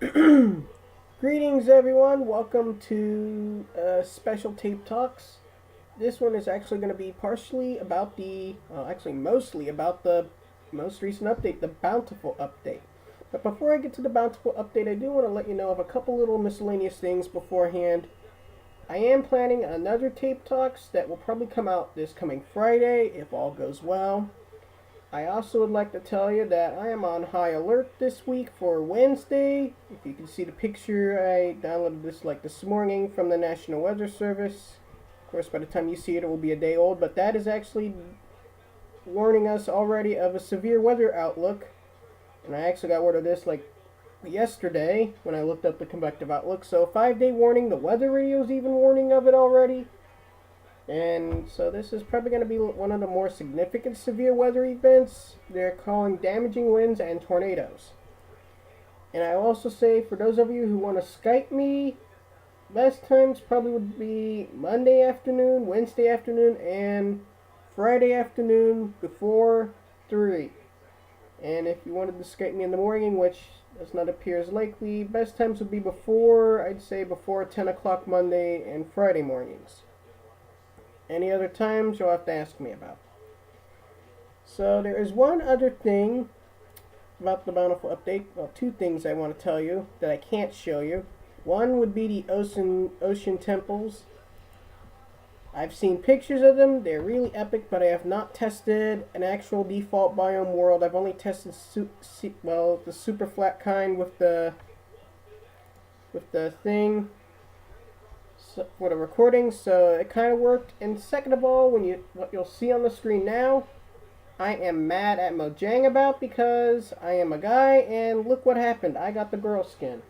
Greetings, everyone. Welcome to Special Tape Talks. This one is actually going to be partially about actually mostly about the most recent update, the Bountiful update. But before I get to the Bountiful update, I do want to let you know of a couple little miscellaneous things beforehand. I am planning another Tape Talks that will probably come out this coming Friday if all goes well. I also would like to tell you that I am on high alert this week for Wednesday. If you can see the picture, I downloaded this like this morning from the National Weather Service. Of course, by the time you see it, it will be a day old, but that is actually warning us already of a severe weather outlook. And I actually got word of this like yesterday when I looked up the convective outlook. So 5-day warning, the weather radio is even warning of it already. And so this is probably going to be one of the more significant severe weather events. They're calling damaging winds and tornadoes. And I also say, for those of you who want to Skype me, best times probably would be Monday afternoon, Wednesday afternoon, and Friday afternoon before 3. And if you wanted to Skype me in the morning, which does not appear as likely, best times would be before, I'd say before 10 o'clock Monday and Friday mornings. Any other times, you'll have to ask me about. So there is one other thing about the Bountiful update. Well, two things I want to tell you that I can't show you. One would be the ocean temples. I've seen pictures of them. They're really epic, but I have not tested an actual default biome world. I've only tested the super flat kind with the thing. For the recording, so it kind of worked. And second of all, what you'll see on the screen now, I am mad at Mojang about, because I am a guy and look what happened. I got the girl skin.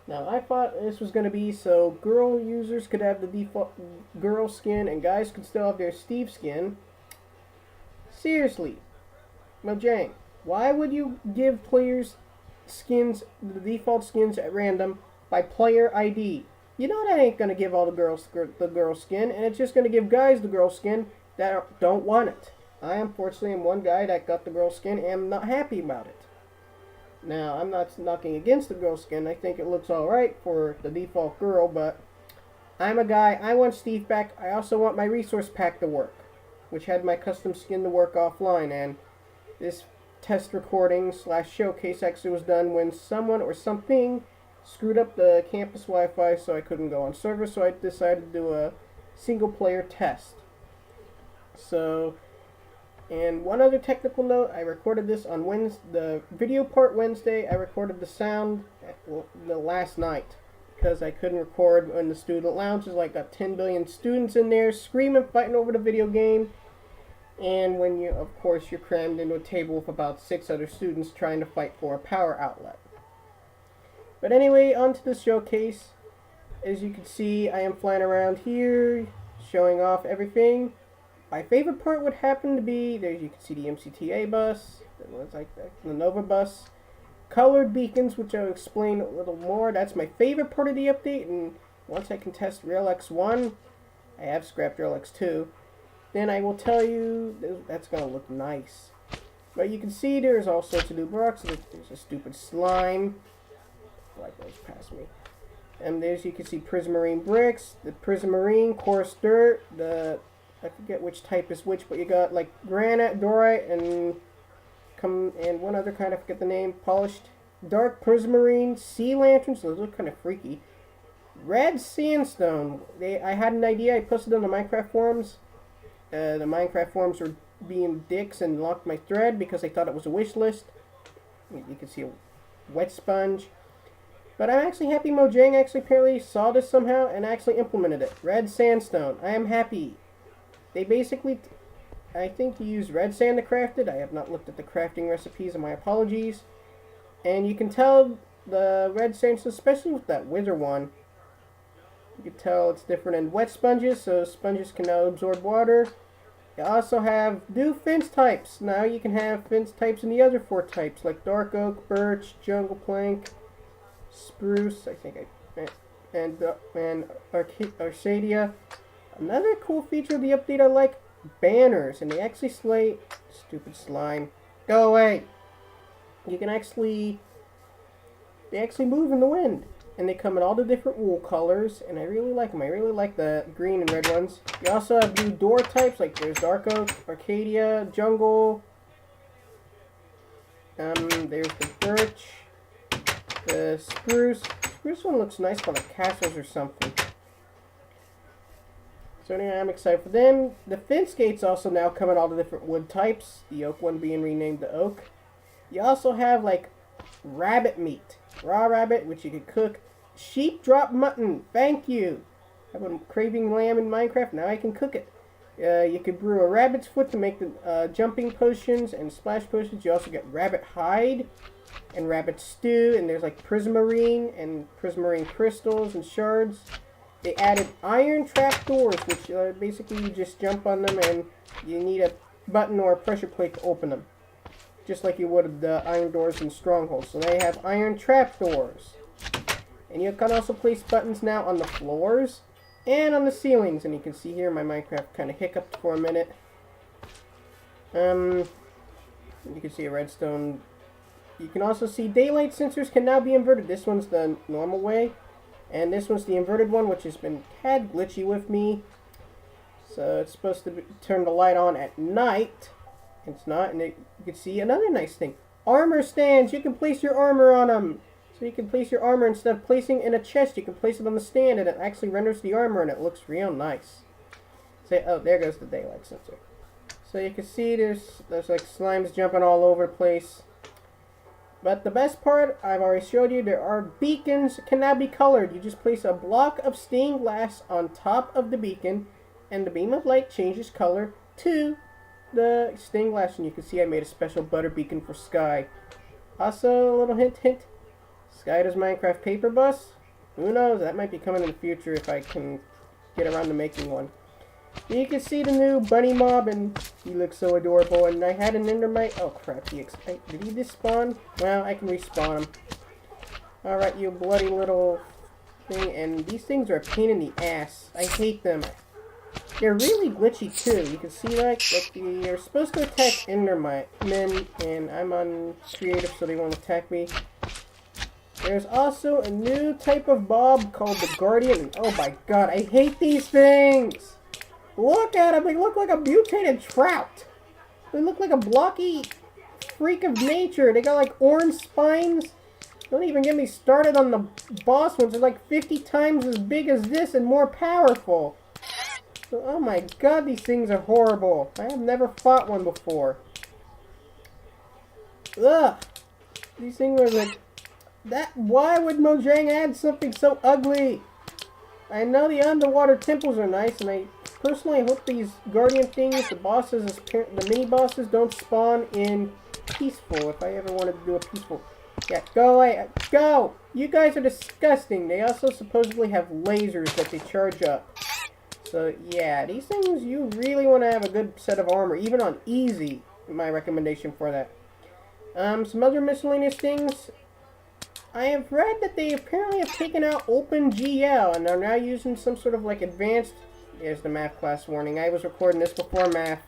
Now I thought this was going to be so girl users could have the default girl skin and guys could still have their Steve skin. Seriously, Mojang, why would you give players skins, the default skins at random by player ID? You know that ain't going to give all the girls the girl skin, and it's just going to give guys the girl skin that don't want it. I unfortunately am one guy that got the girl skin and am not happy about it. Now, I'm not knocking against the girl skin. I think it looks alright for the default girl, but I'm a guy. I want Steve back. I also want my resource pack to work, which had my custom skin to work offline, and this test recording / showcase actually was done when someone or something screwed up the campus Wi-Fi, so I couldn't go on server, so I decided to do a single player test. So, and one other technical note, I recorded this on Wednesday, the video part Wednesday. I recorded the sound the last night because I couldn't record when the student lounge is like got 10 billion students in there screaming, fighting over the video game. And when of course, you're crammed into a table with about 6 other students trying to fight for a power outlet. But anyway, on to the showcase. As you can see, I am flying around here, showing off everything. My favorite part would happen to be, there you can see the MCTA bus, the Nova bus, colored beacons, which I'll explain a little more. That's my favorite part of the update, and once I can test Rail X1, I have scrapped Rail X2, then I will tell you that's going to look nice. But you can see there's all sorts of new blocks. There's a stupid slime. Like those past me. And there's, you can see prisamarine bricks, the prisamarine, coarse dirt, I forget which type is which, but you got like granite, dorite, and one other kind, I forget the name, polished dark prisamarine, sea lanterns, those look kind of freaky. Red sandstone, I had an idea, I posted on the Minecraft forums. The Minecraft forums were being dicks and locked my thread because I thought it was a wish list. You can see a wet sponge. But I'm actually happy Mojang actually apparently saw this somehow and actually implemented it. Red sandstone. I am happy. They basically, I think you use red sand to craft it. I have not looked at the crafting recipes, and my apologies. And you can tell the red sandstone, especially with that wither one, you can tell it's different in wet sponges, so sponges can now absorb water. You also have new fence types. Now you can have fence types in the other 4 types, like dark oak, birch, jungle plank, spruce, I think and Arcadia. Another cool feature of the update I like, banners, and they actually slay stupid slime. Go away. You can actually They actually move in the wind. And they come in all the different wool colors, and I really like them. I really like the green and red ones. You also have new door types, like there's Dark Oak, Arcadia, Jungle. There's the birch, the spruce. Spruce one looks nice for like castles or something. So anyway, I'm excited for them. The fence gates also now come in all the different wood types. The oak one being renamed the oak. You also have like rabbit meat, raw rabbit, which you can cook. Sheep drop mutton, thank you. I've been craving lamb in Minecraft, now I can cook it. You can brew a rabbit's foot to make the jumping potions and splash potions. You also get rabbit hide and rabbit stew, and there's like prisamarine and prisamarine crystals and shards. They added iron trapdoors, which basically you just jump on them and you need a button or a pressure plate to open them. Just like you would the iron doors in strongholds. So they have iron trapdoors. And you can also place buttons now on the floors and on the ceilings. And you can see here my Minecraft kind of hiccuped for a minute. You can see a redstone. You can also see daylight sensors can now be inverted. This one's the normal way. And this one's the inverted one, which has been tad glitchy with me. So it's supposed to turn the light on at night. It's not. And you can see another nice thing. Armor stands. You can place your armor on them. So you can place your armor instead of placing in a chest. You can place it on the stand and it actually renders the armor and it looks real nice. So, oh, there goes the daylight sensor. So you can see there's like slimes jumping all over the place. But the best part, I've already showed you, there are beacons that can now be colored. You just place a block of stained glass on top of the beacon and the beam of light changes color to the stained glass. And you can see I made a special butter beacon for Sky. Also, a little hint. Sky does Minecraft paper bus. Who knows? That might be coming in the future if I can get around to making one. You can see the new bunny mob, and he looks so adorable. And I had an endermite. Oh crap! Did he just spawn? Well, I can respawn him. All right, you bloody little thing. And these things are a pain in the ass. I hate them. They're really glitchy too. You can see like they're supposed to attack endermen, and I'm on creative, so they won't attack me. There's also a new type of mob called the Guardian. And oh my god, I hate these things! Look at them! They look like a mutated trout! They look like a blocky freak of nature. They got like orange spines. Don't even get me started on the boss ones. They're like 50 times as big as this and more powerful. So, oh my god, these things are horrible. I have never fought one before. Ugh! These things are like... Why would Mojang add something so ugly? I know the underwater temples are nice, and I personally hope these guardian things, the bosses, the mini bosses, don't spawn in peaceful. If I ever wanted to do a peaceful, yeah, go away, go! You guys are disgusting. They also supposedly have lasers that they charge up. So yeah, these things you really want to have a good set of armor, even on easy. My recommendation for that. Some other miscellaneous things. I have read that they apparently have taken out OpenGL and are now using some sort of like advanced... There's the math class warning. I was recording this before math.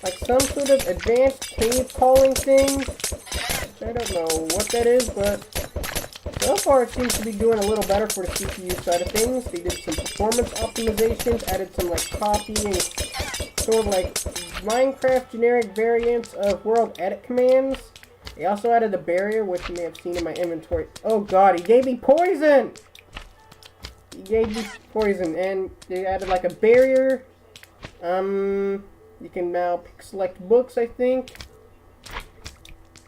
Like some sort of advanced cave calling thing. I don't know what that is, but so far it seems to be doing a little better for the CPU side of things. They did some performance optimizations, added some like copying, sort of like Minecraft generic variants of world edit commands. They also added a barrier, which you may have seen in my inventory. Oh god, he gave me poison! He gave me poison, and they added like a barrier. You can now select books, I think.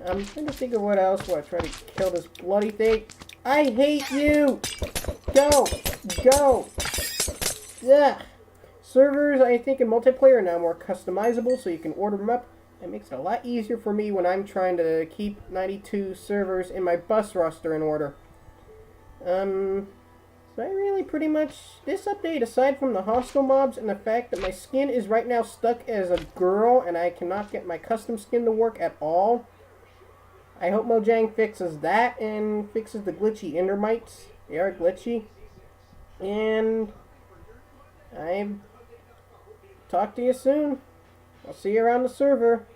I'm trying to think of what else will I try to kill this bloody thing. I hate you! Go! Go! Yeah. Servers, I think, in multiplayer are now more customizable, so you can order them up. It makes it a lot easier for me when I'm trying to keep 92 servers in my bus roster in order. So I really pretty much... This update, aside from the hostile mobs and the fact that my skin is right now stuck as a girl and I cannot get my custom skin to work at all, I hope Mojang fixes that and fixes the glitchy endermites. They are glitchy. And I'll talk to you soon. I'll see you around the server.